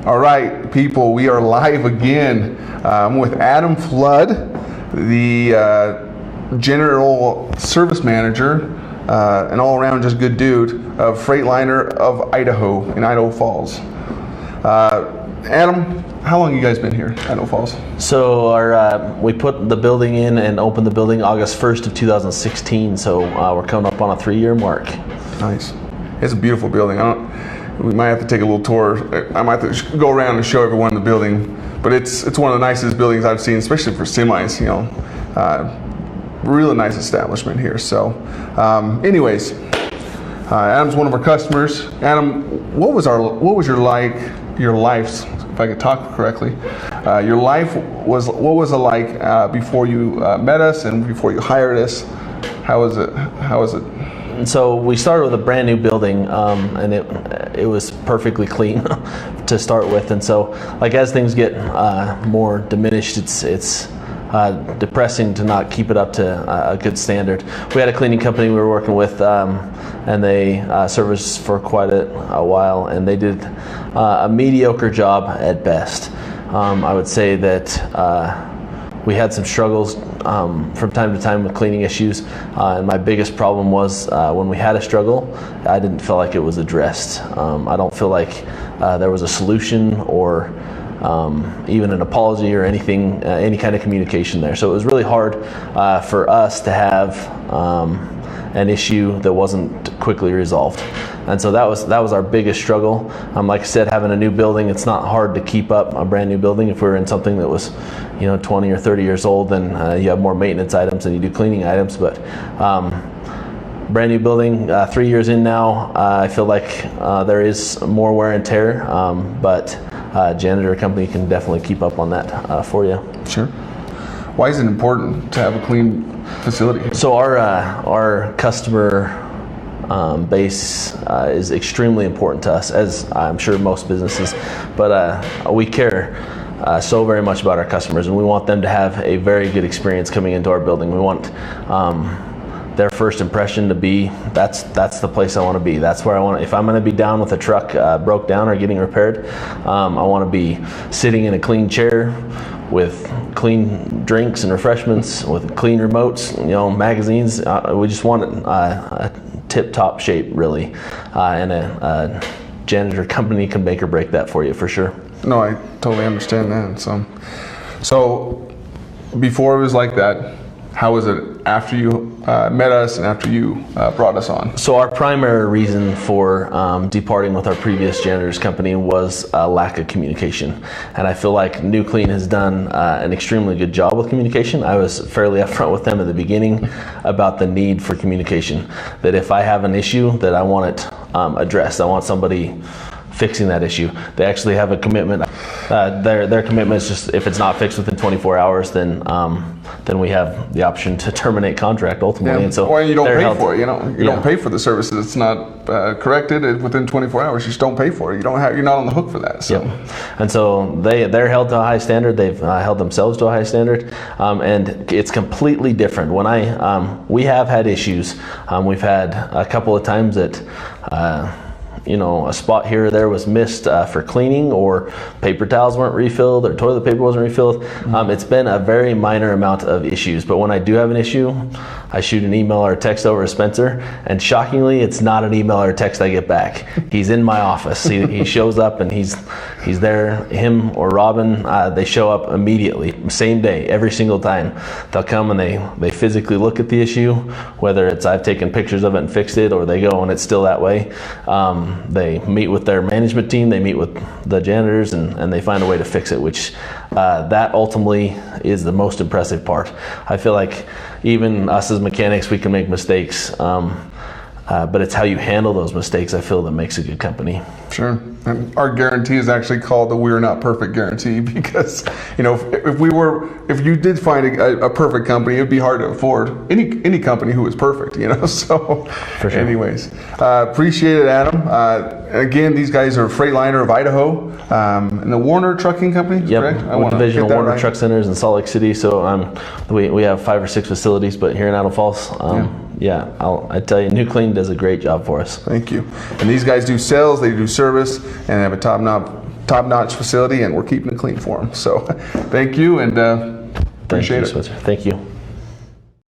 All right, people, we are live again. I'm with Adam Flood, the General Service Manager, an all-around just good dude of Freightliner of Idaho, in Idaho Falls. Adam, how long have you guys been here, Idaho Falls? So we put the building in and opened the building August 1st of 2016, so we're coming up on a 3-year mark. Nice. It's a beautiful building. We might have to take a little tour. I might have to go around and show everyone the building, but it's one of the nicest buildings I've seen, especially for semis, you know. Really nice establishment here. So anyways, Adam's one of our customers. Adam, what was your life's, if I could talk correctly, your life was, what was it like before you met us and before you hired us? How was it? So we started with a brand new building, and it was perfectly clean to start with. And so, like, as things get more diminished, it's depressing to not keep it up to a good standard. We had a cleaning company we were working with, and they serviced for quite a while, and they did a mediocre job at best. I would say that we had some struggles from time to time with cleaning issues, and my biggest problem was when we had a struggle, I didn't feel like it was addressed. I don't feel like there was a solution or even an apology or anything, any kind of communication there. So it was really hard for us to have an issue that wasn't quickly resolved. And so that was our biggest struggle. Like I said, having a new building, it's not hard to keep up a brand new building. If we were in something that was, 20 or 30 years old, then you have more maintenance items than you do cleaning items. But brand new building, 3 years in now, I feel like there is more wear and tear, but janitor company can definitely keep up on that for you. Sure. Why is it important to have a clean facility? So our customer base is extremely important to us, as I'm sure most businesses, but we care so very much about our customers, and we want them to have a very good experience coming into our building. We want their first impression to be, that's the place I want to be. That's where I want to, if I'm going to be down with a truck broke down or getting repaired, I want to be sitting in a clean chair with clean drinks and refreshments, with clean remotes, magazines. We just want a tip-top shape, really, and a janitor company can make or break that for you, for sure. No, I totally understand that. So before it was like that, how was it after you met us and after you brought us on? So our primary reason for departing with our previous janitor's company was a lack of communication. And I feel like New Clean has done an extremely good job with communication. I was fairly upfront with them at the beginning about the need for communication. That if I have an issue that I want it addressed, I want somebody fixing that issue. They actually have a commitment. Their commitment is just, if it's not fixed within 24 hours, then we have the option to terminate contract ultimately. Yeah. And so, or you don't pay for it. You don't pay for the services. It's not corrected within 24 hours. You just don't pay for it. You're not on the hook for that. So. Yep. And so they're held to a high standard. They've held themselves to a high standard, and it's completely different. When we have had issues. We've had a couple of times that. A spot here or there was missed for cleaning, or paper towels weren't refilled, or toilet paper wasn't refilled. It's been a very minor amount of issues, but when I do have an issue, I shoot an email or a text over to Spencer, and shockingly, it's not an email or a text I get back. He's in my office. He shows up, and he's there. Him or Robin, they show up immediately, same day, every single time. They'll come and they physically look at the issue, whether it's I've taken pictures of it and fixed it, or they go and it's still that way. They meet with their management team, they meet with the janitors, and they find a way to fix it, which that ultimately is the most impressive part. I feel like even us as mechanics, we can make mistakes, but it's how you handle those mistakes, I feel, that makes a good company. Sure. And our guarantee is actually called the "We're Not Perfect" guarantee, because if you did find a perfect company, it would be hard to afford any company who is perfect. So for sure. Anyways, appreciate it, Adam. Again, these guys are Freightliner of Idaho, and the Warner Trucking Company. Yep. Correct? With division of Warner Truck Centers in Salt Lake City. So we have 5 or 6 facilities, but here in Idaho Falls. Yeah, I tell you, New Clean does a great job for us. Thank you. And these guys do sales, they do service, and they have a top-notch top-notch facility, and we're keeping it clean for them. So thank you, and appreciate it. Thank you.